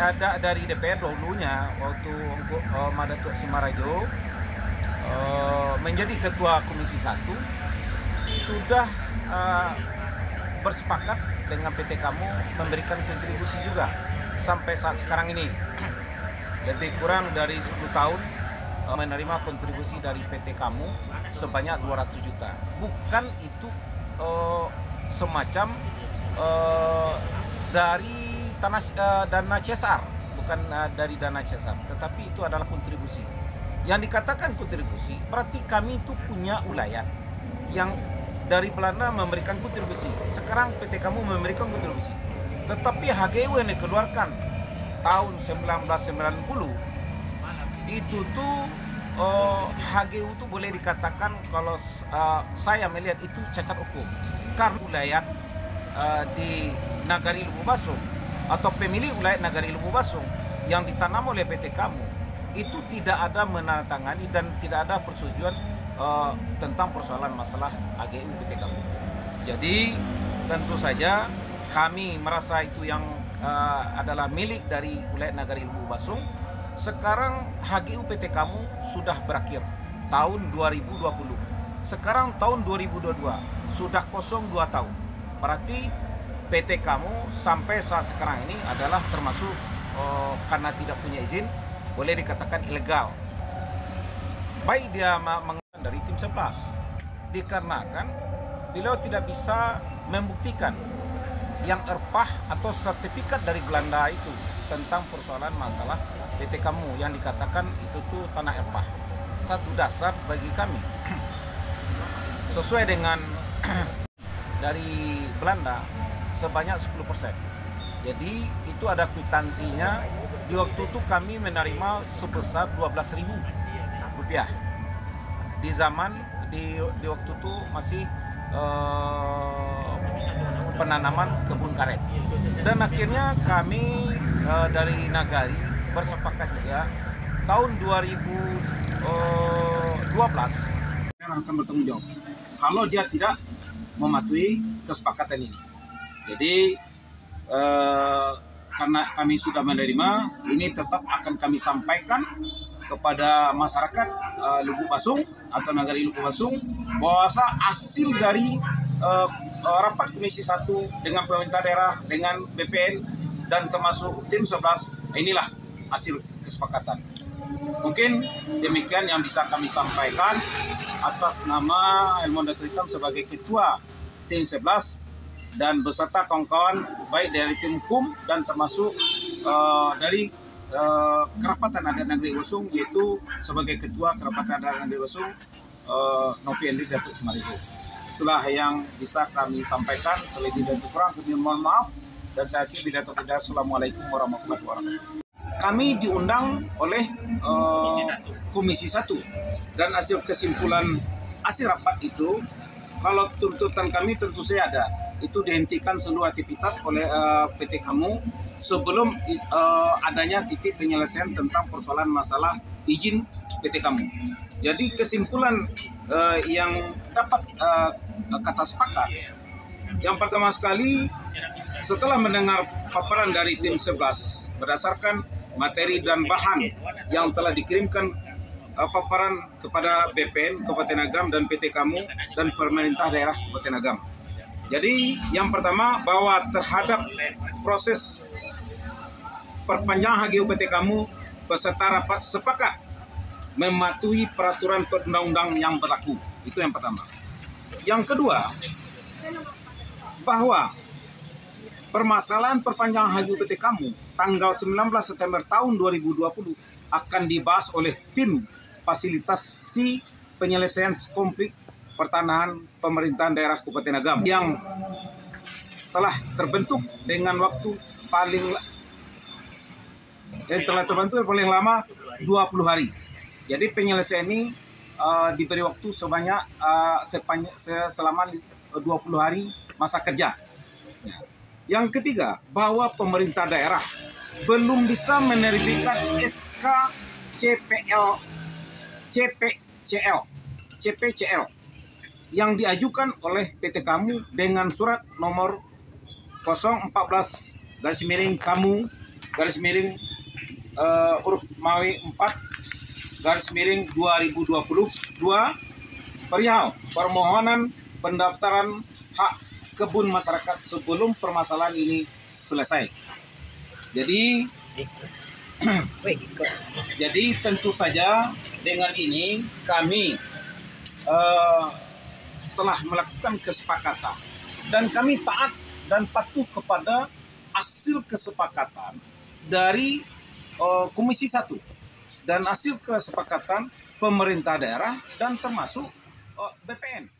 ada dari DPR dahulunya waktu Madatuk Simarajo menjadi ketua Komisi 1 sudah bersepakat dengan PT Kamu memberikan kontribusi juga sampai saat sekarang ini. Lebih kurang dari 10 tahun menerima kontribusi dari PT Kamu sebanyak 200 juta. Bukan itu semacam dari dana CSR, bukan dari dana CSR, tetapi itu adalah kontribusi. Yang dikatakan kontribusi berarti kami itu punya wilayah yang dari Belanda memberikan kontribusi. Sekarang PT Kamu memberikan kontribusi. Tetapi HGU yang dikeluarkan tahun 1990 itu tuh HGU tuh boleh dikatakan kalau saya melihat itu cacat hukum. Karena wilayah di Nagari Lububasung atau pemilik wilayah Nagari Lububasung yang ditanam oleh PT Kamu itu tidak ada menandatangani dan tidak ada persetujuan tentang persoalan masalah HGU PT Kamu. Jadi tentu saja kami merasa itu yang adalah milik dari wilayah Nagari Lububasung. Sekarang HGU PT Kamu sudah berakhir tahun 2020. Sekarang tahun 2022 sudah kosong 2 tahun. Berarti PT Kamu sampai saat sekarang ini adalah termasuk karena tidak punya izin, boleh dikatakan ilegal. Baik dia menggunakan dari tim 11, dikarenakan beliau tidak bisa membuktikan yang erpah atau sertifikat dari Belanda itu tentang persoalan masalah PT Kamu yang dikatakan itu tuh tanah erpah. Satu dasar bagi kami sesuai dengan dari Belanda sebanyak 10%. Jadi itu ada kwitansinya. Di waktu itu kami menerima sebesar 12.000 rupiah. Di zaman di waktu itu masih penanaman kebun karet. Dan akhirnya kami dari Nagari bersepakat juga tahun 2012 akan bertanggung jawab kalau dia tidak mematuhi kesepakatan ini. Jadi karena kami sudah menerima, ini tetap akan kami sampaikan kepada masyarakat Lububasung atau Nagari Lububasung bahwa hasil dari rapat Komisi 1 dengan pemerintah daerah, dengan BPN dan termasuk tim 11, inilah hasil kesepakatan. Mungkin demikian yang bisa kami sampaikan atas nama Elmon Datuk Hitam sebagai ketua tim 11 dan beserta kawan-kawan baik dari tim hukum dan termasuk dari Kerapatan Adat Nagari Lububasung, yaitu sebagai ketua Kerapatan Adat Nagari Lububasung Novi Henry Datuk Simarajo. Itulah yang bisa kami sampaikan. Terlebih dan kurang kami mohon maaf dan saya akhiri bidato kita. Assalamualaikum warahmatullahi wabarakatuh. Kami diundang oleh Komisi 1 dan hasil kesimpulan hasil rapat itu, kalau tuntutan kami tentu saja ada, itu dihentikan seluruh aktivitas oleh PT Kamu sebelum adanya titik penyelesaian tentang persoalan masalah izin PT Kamu. Jadi kesimpulan yang dapat kata sepakat, yang pertama sekali setelah mendengar paparan dari tim 11 berdasarkan materi dan bahan yang telah dikirimkan paparan kepada BPN Kabupaten Agam dan PT Kamu dan pemerintah daerah Kabupaten Agam. Jadi yang pertama bahwa terhadap proses perpanjangan HGU PT Kamu peserta rapat sepakat mematuhi peraturan perundang-undang yang berlaku. Itu yang pertama. Yang kedua, bahwa permasalahan perpanjangan HGU PT Kamu tanggal 19 September tahun 2020 akan dibahas oleh tim fasilitasi penyelesaian konflik pertanahan pemerintahan daerah Kabupaten Agam yang telah terbentuk dengan waktu paling lama 20 hari. Jadi penyelesaian ini diberi waktu sebanyak selama 20 hari masa kerja. Yang ketiga, bahwa pemerintah daerah belum bisa menerbitkan SK CPCL yang diajukan oleh PT Kamu dengan surat nomor 014-Kamu garis miring huruf Mawi 4 garis miring 2022 perihal permohonan pendaftaran hak kebun masyarakat sebelum permasalahan ini selesai. Jadi tentu saja dengan ini kami telah melakukan kesepakatan dan kami taat dan patuh kepada hasil kesepakatan dari Komisi 1 dan hasil kesepakatan pemerintah daerah dan termasuk BPN.